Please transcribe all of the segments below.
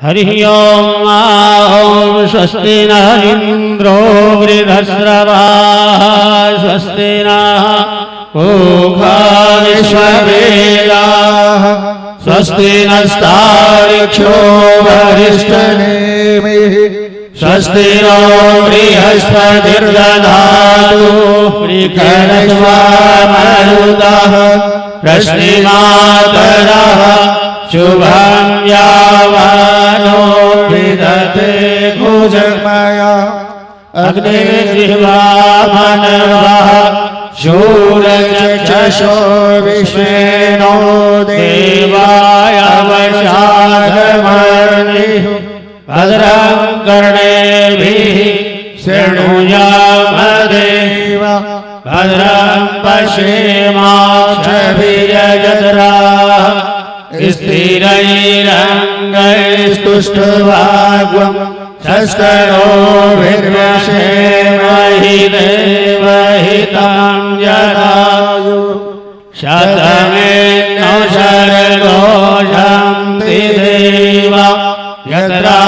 हरि ओम स्वस्ति न इंद्रो वृद्धश्रवाः स्वस्ति नः पूषा विश्ववेदाः स्वस्ति नस्तार्क्ष्यो वरिष्ठनेमिः स्वस्ति नो बृहस्पतिर्दधातु मरुतः रश्मिमातरः शुभं यावानो विदते भुजगमया अग्निर्जिह्वा मनवः शूरचक्षुषो विश्वेनो देवाय वशाधमर्निः भद्रं कर्णेभिः शृणुयामदेवा भद्रं पश्येमाक्षभिर्यजत्राः स्थिरैरङ्गैस्तुष्टुभाग्वं शस्तरोभिर्व्यशेमहि देवहितं यदायु शतमेनो शरदोषन्ति देवा यत्रा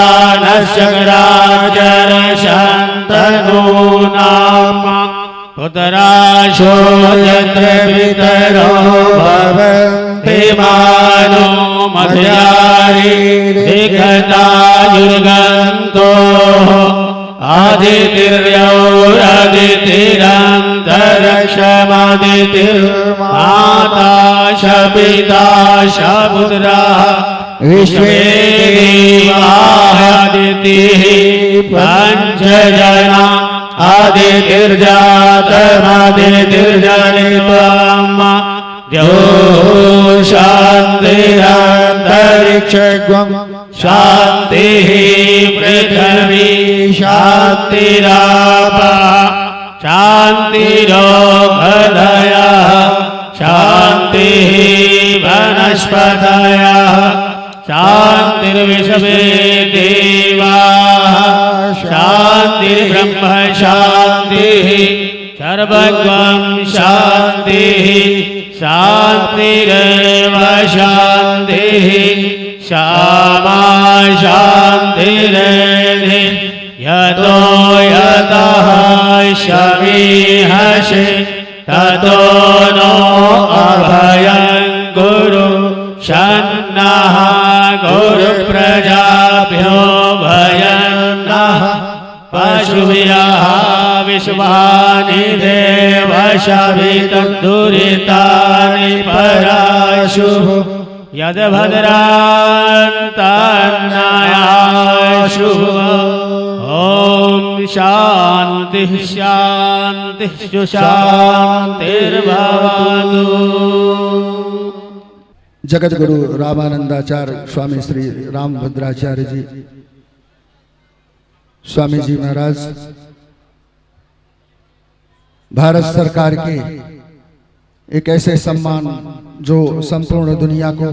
नश्चक्राचरशन्तनूनाम पुतराशो यत्र पितरो भवन्ति मानो मध्यारीर्घटायुर्गन्तो आदितिर्यौरदितिरन्तरिक्षमदितिर्माता च पिता च पुत्रः विश्वे देवादितिः पञ्चजना आदितिर्जातमदितिर्जनित्वम् द्यौः शान्तिरन्तरिक्षं शान्तिः पृथिवी शान्तिरापः शान्तिरोगधयः शान्तिः वनस्पतयः शान्तिर्विश्वे देवाः शान्तिर्ब्रह्म शान्तिः सर्वगं शान्तिः शान्तिरेव शान्तिः श्यामा शान्तिरेधि यतो यतः शमीहसि ततो नो अभयं कुरु शन्नः गुरुप्रजाभ्यो भयन्नः पशुभ्यः विश्वानि देव शवितदुरितानि पराशुः यद्भद्रान्तन्नयाशुः ॐ शान्तिः शान्तिः शान्तिर्भवतु। जगत गुरु रामानंदाचार्य स्वामी श्री रामभद्राचार्य जी स्वामी जी महाराज भारत सरकार के एक ऐसे सम्मान जो संपूर्ण दुनिया को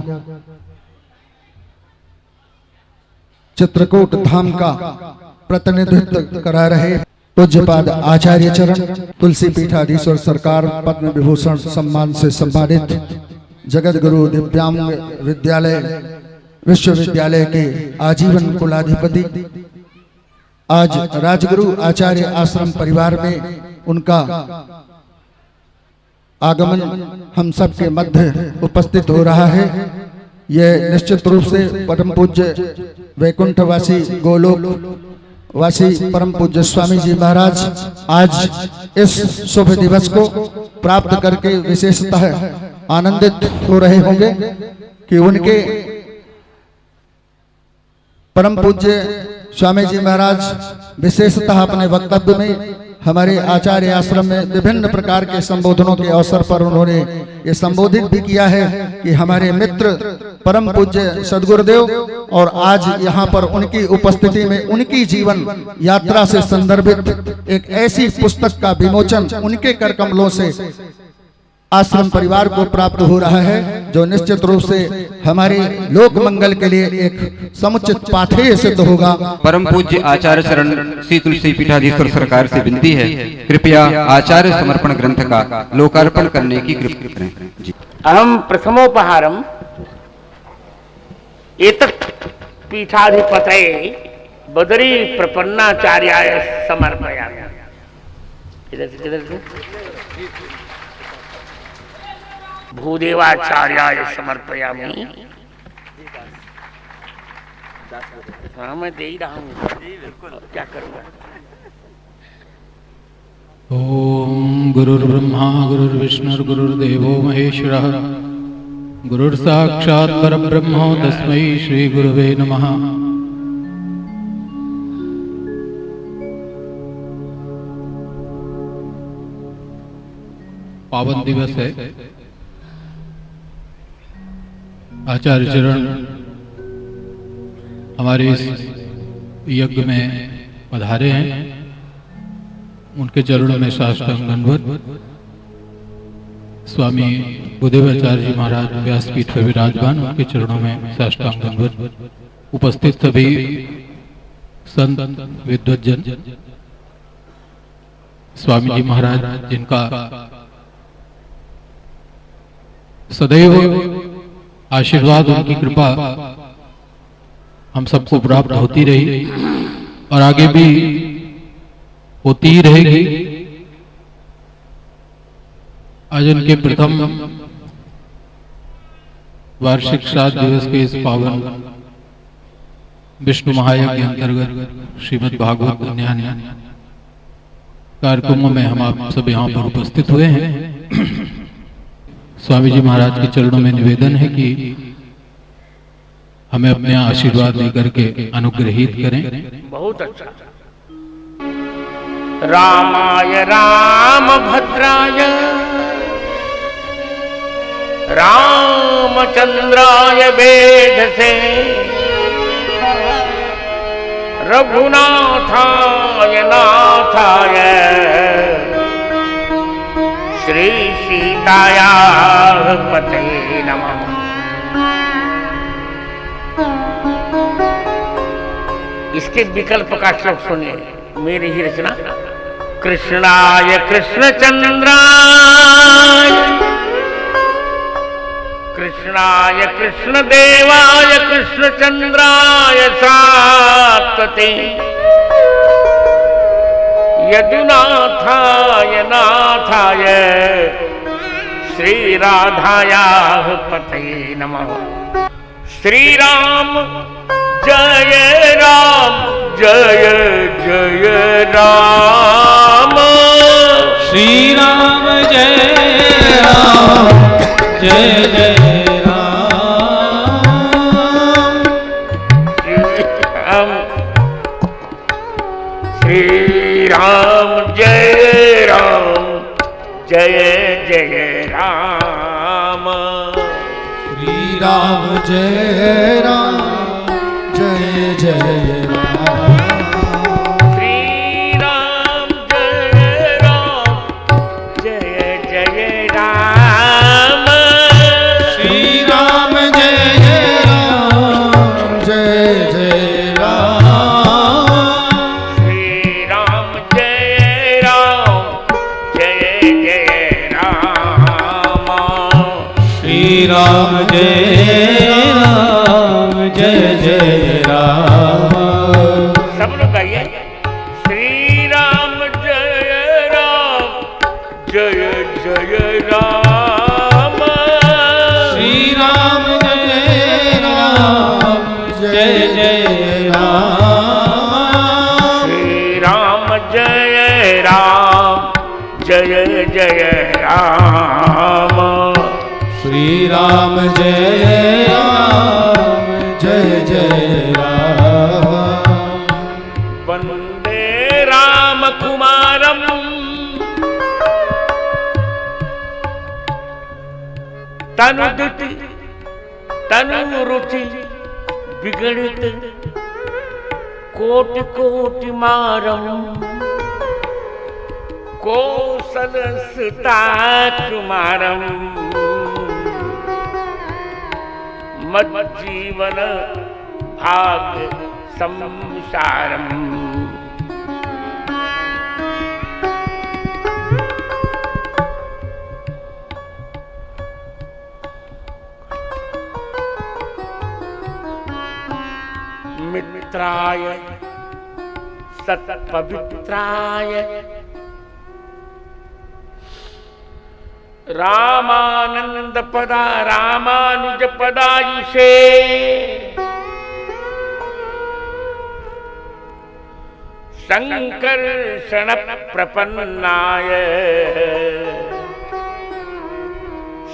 चित्रकूट धाम का प्रतिनिधित्व करा रहे पूज्यपाद आचार्य चरण तुलसी पीठाधीश्वर सरकार पद्म विभूषण सम्मान से सम्मानित जगत गुरु दिव्यांग विद्यालय विश्वविद्यालय के आजीवन कुलाधिपति आज राजगुरु आचार्य आश्रम परिवार में उनका आगमन हम सब के मध्य उपस्थित हो रहा है। यह निश्चित रूप से परम पूज्य वैकुंठवासी गोलोक वासी परम पूज्य स्वामी जी महाराज आज इस शुभ दिवस को प्राप्त करके विशेषतः आनंदित हो रहे होंगे कि उनके परम पूज्य स्वामी जी महाराज विशेषतः अपने वक्तव्य में हमारे आचार्य आश्रम में विभिन्न प्रकार के संबोधनों के अवसर पर उन्होंने ये संबोधित भी किया है कि हमारे मित्र परम पूज्य सद्गुरुदेव और आज यहाँ पर उनकी उपस्थिति में उनकी जीवन यात्रा से संदर्भित एक ऐसी पुस्तक का विमोचन उनके कर कमलों से आश्रम परिवार को प्राप्त हो रहा है जो निश्चित रूप से हमारे लोक मंगल के लिए एक समुचित पाथेय सिद्ध होगा। परम पूज्य आचार्य चरण श्री तुलसी पीठाधीश्वर सरकार से विनती है कृपया आचार्य समर्पण ग्रंथ का लोकार्पण करने की कृपा करें। अहम प्रथमोपहारम एतत् पीठाधिपतये बदरी प्रपन्नाचार्याय समर्पयामि। किधर से भूदेवाचार्याय समर्पयामि। हाँ मैं दे ही रहा हूँ, क्या करूँगा। ओम गुरुर्ब्रह्मा गुरुर्विष्णु गुरुर्देवो महेश्वरः गुरुर्साक्षात् परब्रह्म तस्मै श्री गुरुवे नमः। पावन दिवस है। आचार्य चरण हमारे इस यज्ञ में पधारे हैं। उनके चरणों में साष्टांग दंडवत। स्वामी बुद्धेवाचार्य जी महाराज व्यासपीठ पर विराजमान, उनके चरणों में साष्टांग दंडवत। उपस्थित सभी संत विद्वज्जन, स्वामी जी महाराज जिनका सदैव आशीर्वाद, उनकी कृपा हम सबको प्राप्त होती रही और आगे भी होती ही रहेगी। आज उनके प्रथम वार्षिक श्राद्ध दिवस के इस पावन विष्णु महायज्ञ अंतर्गत श्रीमद् भागवत उन्नयन कार्यक्रमों में हम आप सब यहाँ पर उपस्थित हुए हैं। स्वामी जी महाराज के चरणों में निवेदन है कि हमें अपने आशीर्वाद लेकर के अनुग्रहित करें। बहुत अच्छा। रामाय रामभद्राय रामचंद्राय वेधसे रघुनाथाय नाथाय श्री सीताया पते नमः। इसके विकल्प का श्लोक सुनिए, मेरी ही रचना। कृष्णाय कृष्णचंद्राय कृष्णाय कृष्णदेवाय कृष्णचंद्राय सात्वते यदुनाथाय नाथाय श्रीराधायाः पतये नमः। श्री राम जय राम जय जय राम। श्री राम जय राम जय जय श्री राम जय राम जय जय राम। श्री राम जय राम जय जय राम। श्री राम जय राम जय जय राम। श्री राम जय राम जय जय राम। श्री राम जय राम जय जय राम। श्री राम जय राम जय जय राम। सब लोग गाइए। श्री राम जय राम जय जय राम। श्री राम जय राम जय जय राम। श्री राम जय राम जय जय राम। श्री राम जय राम जय जय राम। वंदे राम कुमारम तनुदुति तनुरुचि विगणित कोटि कोटि मारम कौशल सुता कुमारम मज्जीवन भाग्य संसारम। मित्राय सत्पवित्राय रामानंद पदा रामानुज पदायुषे संकर्षण प्रपन्नाय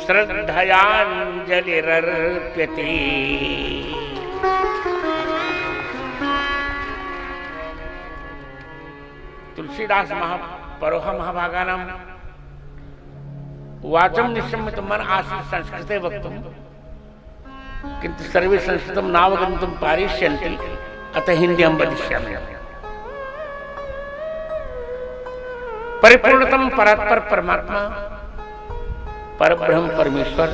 श्रद्धयाञ्जलिरर्प्यते। तुलसीदास परोह महाभागानां वाचम निशम्यत मन आसीत् संस्कृते वक्तुं किन्तु सर्वे संस्कृतं नावगन्तुं पारिष्यन्ति अतः हिन्द्यां वदिष्यामि। परिपूर्णतम परात्पर परमात्मा परब्रह्म परमेश्वर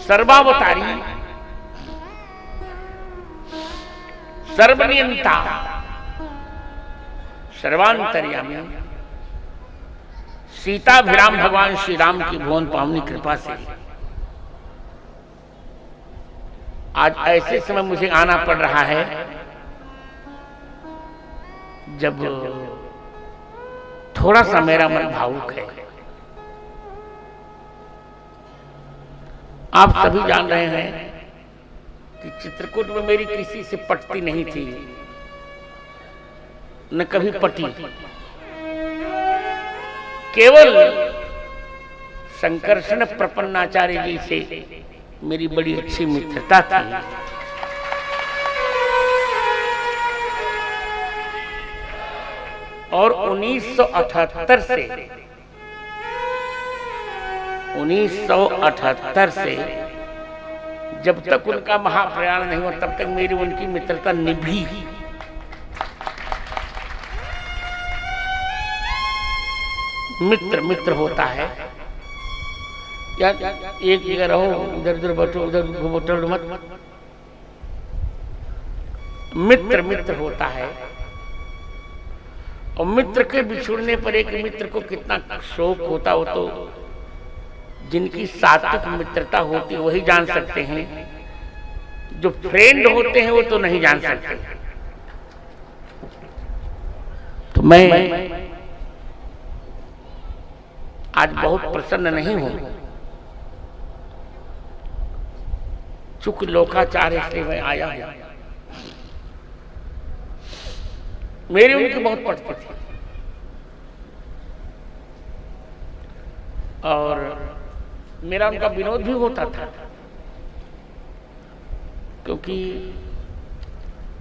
सर्वावतारी सर्वनियंता सर्वांतर्यामी सीताभिराम भगवान श्री राम की भुवन पावनी कृपा से आज ऐसे समय मुझे आना पड़ रहा है जब थोड़ा सा मेरा मन भावुक है। आप सभी जान रहे हैं कि चित्रकूट में मेरी किसी से पटती नहीं थी, न कभी पटी। केवल संकर्षण प्रपन्नाचार्य जी से मेरी बड़ी अच्छी मित्रता थी। और 1978 से जब तक उनका महाप्रयाण नहीं हुआ तब तक मेरी उनकी मित्रता निभी। मित्र मित्र होता है या एक जगह रहो, इधर उधर बैठो, उधर घूमो मत। मित्र मित्र होता है और मित्र के बिछुड़ने पर एक मित्र को कितना शोक होता हो तो जिनकी सात्विक मित्रता होती है वही जान सकते हैं। जो फ्रेंड होते हैं वो तो नहीं जान सकते। तो मैं आज बहुत प्रसन्न नहीं हूं, चूंकि लोकाचार इसलिए मैं आया हूं। मेरी उनकी बहुत पटती थी और मेरा उनका विनोद भी होता था, क्योंकि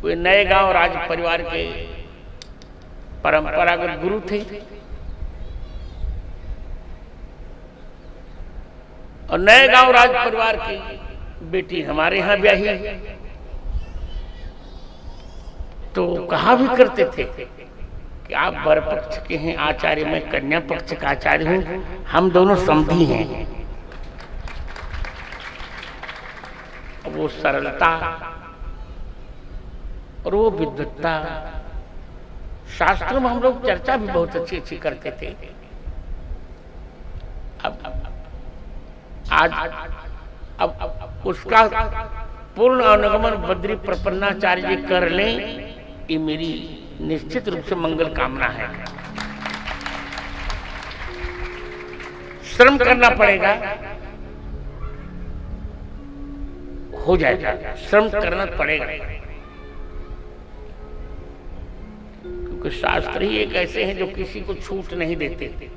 वे नए गांव राज परिवार के परंपरागत गुरु थे और नए गांव राज परिवार की बेटी हमारे यहाँ ब्याही, तो कहा भी करते थे कि आप वर पक्ष के हैं आचार्य, मैं कन्या पक्ष का आचार्य हूं, हम दोनों समधी हैं। वो सरलता और वो विद्वत्ता, शास्त्रों में हम लोग चर्चा भी बहुत अच्छी अच्छी करते थे। अब उसका पूर्ण अनुगमन बद्री प्रपन्नाचार्य जी कर लें, ये मेरी निश्चित रूप से मंगल कामना है। श्रम करना पड़ेगा, हो जाएगा, श्रम करना पड़ेगा, क्योंकि शास्त्र ही एक ऐसे हैं जो किसी को छूट नहीं देते।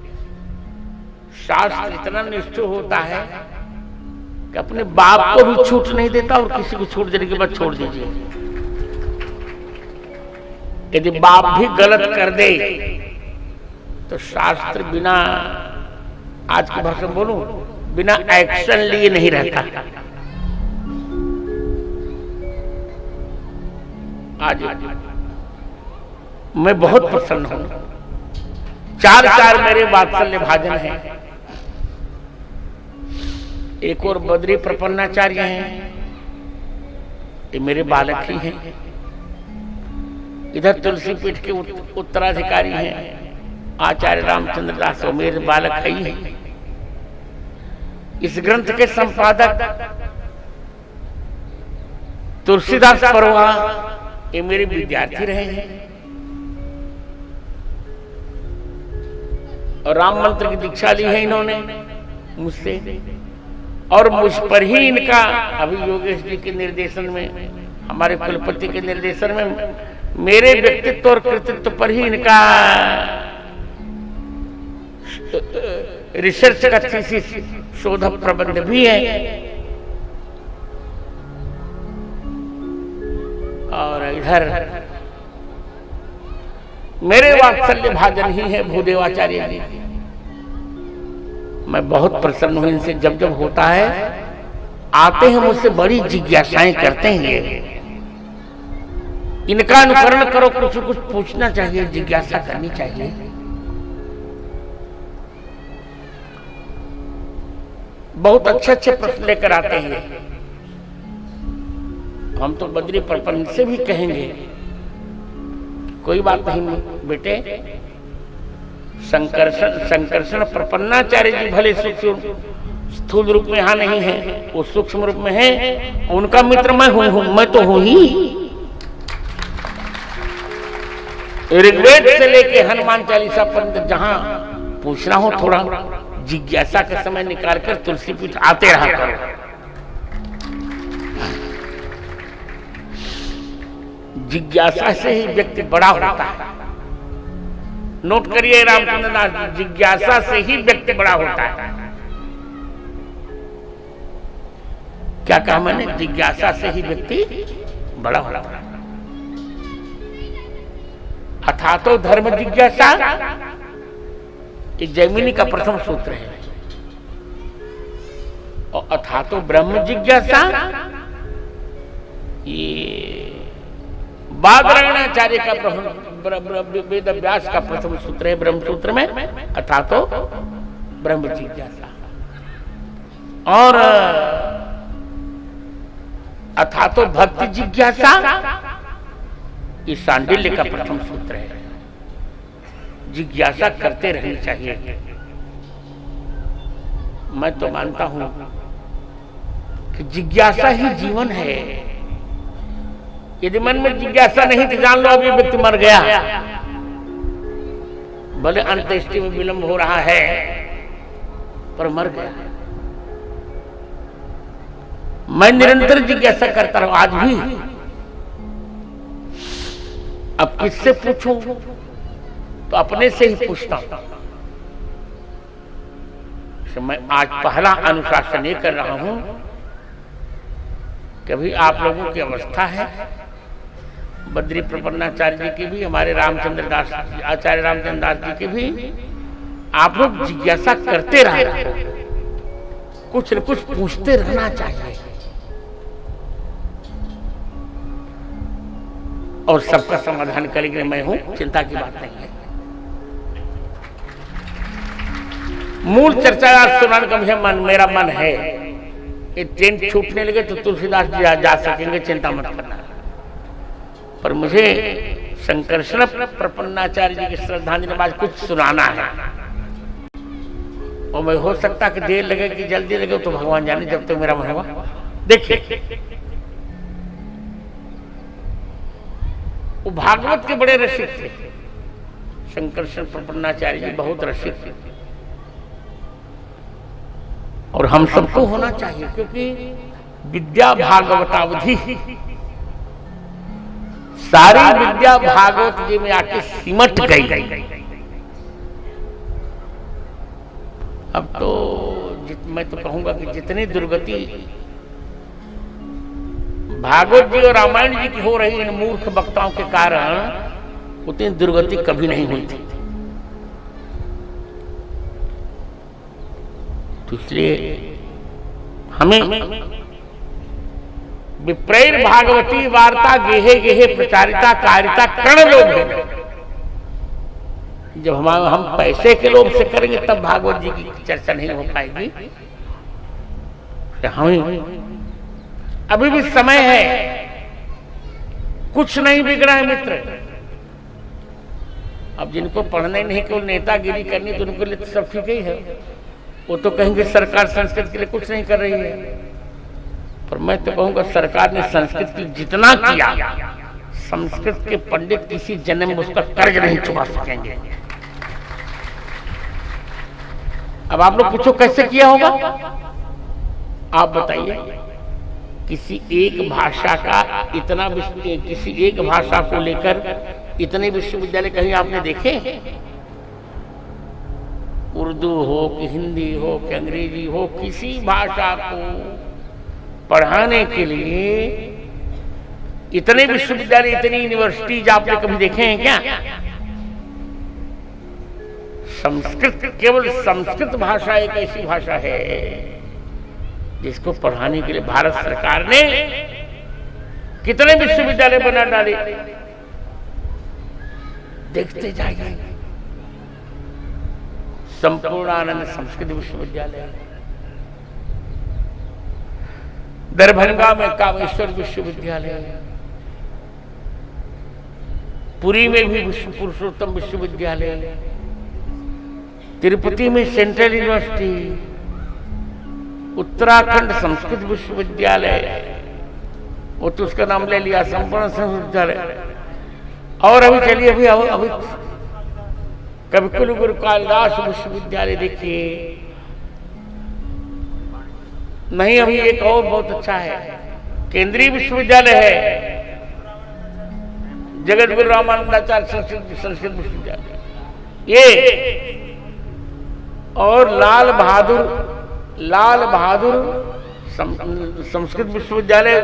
शास्त्र इतना निष्ठुर होता है कि अपने बाप को भी छूट नहीं देता और किसी को छूट देने के बाद छोड़ दीजिए। यदि बाप भी गलत कर दे तो शास्त्र बिना, आज की भाषा में बोलूं, बिना एक्शन लिए नहीं रहता। आज मैं बहुत प्रसन्न हूं। चार मेरे वात्सल्य भाजन हैं। एक और बद्री प्रपन्नाचार्य हैं, ये मेरे बालक ही हैं। इधर तुलसी पीठ के उत्तराधिकारी हैं आचार्य रामचंद्र दास, वो मेरे बालक ही हैं। इस ग्रंथ के संपादक तुलसीदास परवा ये मेरे विद्यार्थी रहे हैं और राम मंत्र की दीक्षा ली है इन्होंने मुझसे, और मुझ पर ही इनका अभी योगेश जी के निर्देशन में, हमारे कुलपति के निर्देशन में, मेरे व्यक्तित्व और कृतित्व पर ही इनका रिसर्च का थीसिस शोध प्रबंध भी है। और इधर मेरे वात्सल्य भाजन ही है भूदेवाचार्य जी। मैं बहुत प्रसन्न हूं इनसे, जब जब होता है आते हैं मुझसे बड़ी जिज्ञासाएं करते हैं। ये इनका अनुकरण करो, कुछ कुछ पूछना चाहिए, जिज्ञासा करनी चाहिए। बहुत अच्छे अच्छे प्रश्न लेकर आते हैं। हम तो बद्री प्रपंच से भी कहेंगे कोई बात नहीं बेटे, संकर्षण प्रपन्नाचार्य जी भले सूक्ष्म स्थूल रूप में यहाँ नहीं है, वो सूक्ष्म रूप में है, उनका मित्र मैं हूं, मैं तो हूं ही। ऋग्वेद से लेके हनुमान चालीसा पर्यंत जहां पूछना हो थोड़ा जिज्ञासा का समय निकालकर तुलसी पीठ आते रहा करो। जिज्ञासा से ही व्यक्ति बड़ा होता है। नोट करिए रामचंद्र दास, जिज्ञासा से ही व्यक्ति बड़ा होता है। क्या कहा मैंने? जिज्ञासा से ही व्यक्ति बड़ा होता है। अथा तो धर्म जिज्ञासा, ये जैमिनी का प्रथम सूत्र है। और अथा तो ब्रह्म जिज्ञासा, ये बादरायणाचार्य का वेद व्यास का प्रथम सूत्र है ब्रह्म सूत्र में, अथा तो ब्रह्म जिज्ञासा। और अथा तो भक्ति जिज्ञासा, ये सांडिल्य का प्रथम सूत्र है। जिज्ञासा करते रहनी चाहिए। मैं तो मानता हूं कि जिज्ञासा ही जीवन है। यदि मन में जिज्ञासा नहीं तो जान लो अभी व्यक्ति मर गया। भले अंत्येष्टि में विलंब हो रहा है पर मर गया। मैं निरंतर जिज्ञासा करता रहूं आज भी। अब किससे पूछूं तो अपने से ही पूछता हूं। मैं आज पहला अनुशासन ये कर रहा हूं कि अभी आप लोगों की अवस्था है, बद्री प्रपन्नाचार्य जी की भी, हमारे रामचंद्र दास आचार्य रामचंद्र दास जी की भी, आप लोग जिज्ञासा करते रहे, कुछ न कुछ पूछते रहना चाहिए और सबका समाधान करेंगे मैं हूं, चिंता की बात नहीं है। मूल चर्चा सुनाने का मुझे मेरा मन है। ये ट्रेन छूटने लगे तो तुलसीदास जी जा सकेंगे, चिंता मत करना। पर मुझे संकर्षण प्रपन्नाचार्य जी की श्रद्धांजलि आज कुछ सुनाना है। और मैं हो सकता कि देर लगे कि जल्दी लगे तो भगवान जाने, जब तक मेरा मन होगा। देखिए, वो भागवत के बड़े रसिक थे। संकर्षण प्रपन्नाचार्य जी बहुत रसिक थे और हम सबको होना चाहिए, क्योंकि विद्या भागवतावधि, सारी विद्या भागवत जी में आके सिमट गई। अब तो मैं तो कहूंगा कि जितनी दुर्गति भागवत जी और रामायण जी की हो रही इन मूर्ख वक्ताओं के कारण, उतनी दुर्गति कभी नहीं हुई थी। तो इसलिए हमें विप्रैर भागवती वार्ता गेहे गेहे प्रचारिता कारिता कर्ण लोभ है। जब हम पैसे के लोभ से करेंगे तब भागवत जी की चर्चा नहीं हो पाएगी। हमें अभी भी समय है, कुछ नहीं बिगड़ा है मित्र। अब जिनको पढ़ना ही नहीं, केवल नेतागिरी करनी, तो उनके लिए तो सब ठीक ही है। वो तो कहेंगे सरकार संस्कृत के लिए कुछ नहीं कर रही है, पर मैं तो कहूंगा सरकार ने संस्कृत की जितना किया, संस्कृत के पंडित किसी जन्म में उसका कर्ज नहीं चुका सकेंगे। अब आप लोग पूछो कैसे किया होगा, आप बताइए। किसी एक भाषा का इतना किसी एक भाषा को लेकर इतने विश्वविद्यालय कहीं आपने देखे? उर्दू हो कि हिंदी हो कि अंग्रेजी हो, किसी भाषा को पढ़ाने के लिए इतने विश्वविद्यालय, इतनी यूनिवर्सिटीज आपने कभी देखे हैं क्या? संस्कृत, केवल संस्कृत भाषा एक ऐसी भाषा है जिसको पढ़ाने के लिए भारत सरकार ने कितने विश्वविद्यालय बना डाले, देखते जाइए। संपूर्णानंद संस्कृत विश्वविद्यालय, दरभंगा में कामेश्वर विश्वविद्यालय, पुरी में भी विश्व पुरुषोत्तम विश्वविद्यालय, तिरुपति में सेंट्रल यूनिवर्सिटी, उत्तराखंड संस्कृत विश्वविद्यालय, वो तो उसका नाम ले लिया संपूर्ण संस्कृत विश्वविद्यालय। और अभी चलिए अभी कवि गुरु कालिदास विश्वविद्यालय देखिए। नहीं, अभी एक और बहुत अच्छा है, केंद्रीय विश्वविद्यालय है, जगत गुरु रामानंदाचार्य संस्कृत विश्वविद्यालय ये, और लाल बहादुर संस्कृत विश्वविद्यालय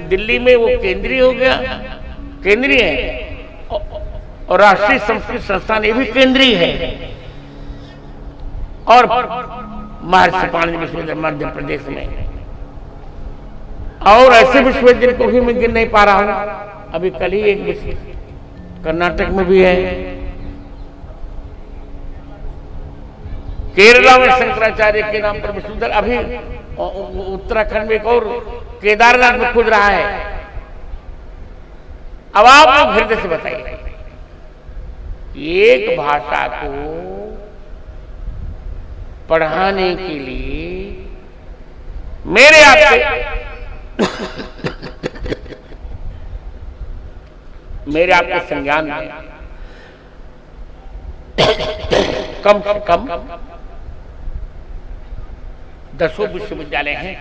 दिल्ली में, वो केंद्रीय हो गया, केंद्रीय है। और राष्ट्रीय संस्कृत संस्थान ये भी केंद्रीय है। और महर्षि पाणिनि विश्वविद्यालय मध्य प्रदेश में, और ऐसे विश्वविद्यालय को भी मैं गिन नहीं पा रहा हूं। अभी कल ही एक कर्नाटक में भी है, केरला में शंकराचार्य के नाम पर विश्वविद्यालय, अभी उत्तराखंड में एक और केदारनाथ में खुद रहा है। अब आप लोग हृदय से बताइए, एक भाषा को पढ़ाने के लिए मेरे आपके संज्ञान में कम से कम 10 विश्वविद्यालय हैं।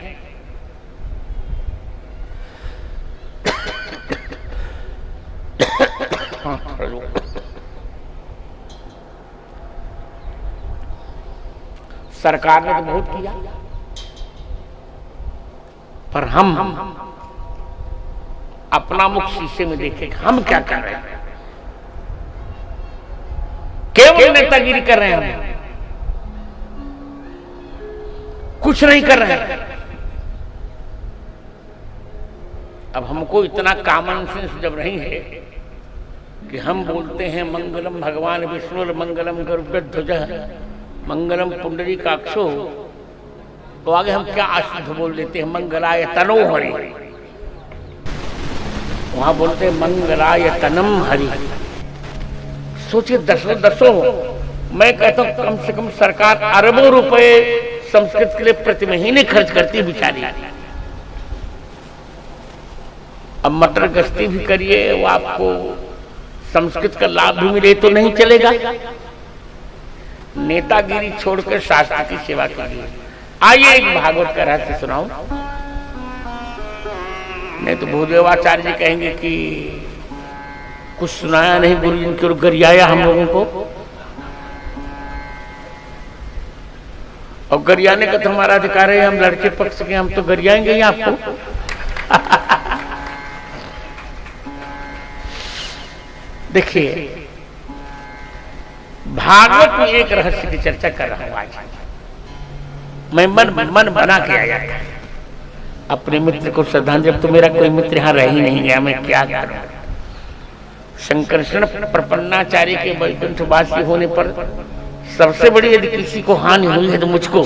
सरकार ने तो बहुत किया, पर हम अपना मुख शीशे में देखें, हम क्या कर रहे हैं। केवल नेतागिरी कर रहे हैं, हम कुछ नहीं कर रहे हैं। अब हमको इतना कॉमन सेंस जब नहीं है कि हम बोलते हैं मंगलम भगवान विष्णु मंगलम गरुड़ध्वज मंगलम पुंडरीकाक्षो, तो आगे हम क्या अशुद्ध बोल देते हैं, मंगलाय तनो हरि। वहां बोलते हैं मंगलाय तनम हरि। सोचिए, दसों मैं कहता हूं कम से कम सरकार अरबों रुपए संस्कृत के लिए प्रति महीने खर्च करती बिचारी। अब मटर गश्ती भी करिए, वो आपको संस्कृत का लाभ भी मिले तो नहीं चलेगा। नेतागिरी छोड़कर शास्त्र की सेवा करिए। आइए एक भागवत का रहस्य सुनाऊं, नहीं तो भूदेवाचार्य जी कहेंगे कि कुछ सुनाया नहीं गुरु जी की, गरियाया हम लोगों को। और गरियाने का तो हमारा अधिकार है, हम लड़के पक्ष के, हम तो गरियाएंगे ही आपको। देखिए, भागवत में एक रहस्य की चर्चा कर रहा हूं आज। मैं मन बना के आया था अपने मित्र को श्रद्धांजलि। अब तो मेरा कोई मित्र यहाँ रह ही नहीं गया, मैं क्या करूं। शंकरशरण प्रपन्नाचार्य के वैकुंठवासी होने पर सबसे बड़ी यदि किसी को हानि हुई है तो मुझको।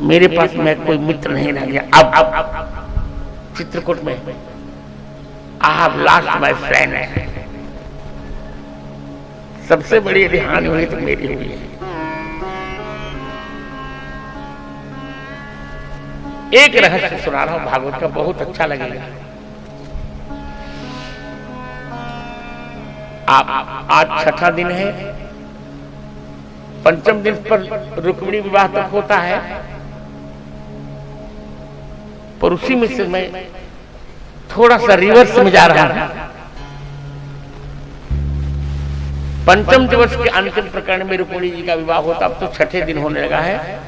मेरे पास में कोई मित्र नहीं रह गया। अब चित्रकूट में I have lost my friend. सबसे बड़ी यदि हानि हुई तो मेरी हुई है। एक रहस्य सुना रहा हूं भागवत का, बहुत अच्छा लगेगा। आप आज छठा दिन है, पंचम दिन पर रुक्मिणी विवाह तक होता है, पर उसी में से मैं थोड़ा सा रिवर्स में जा रहा हूं। पंचम दिवस के अंतिम प्रकरण में रुक्मिणी जी का विवाह होता, अब तो छठे दिन होने लगा है।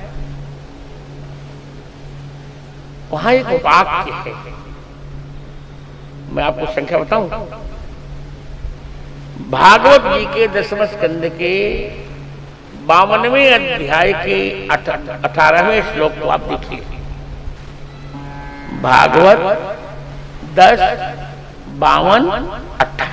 वहां एक वाक्य है, मैं आपको संख्या बताऊं। भागवत जी के 10वें स्कंद के 52वें अध्याय के 18वें श्लोक को आप देखिए। भागवत 10, 52, 18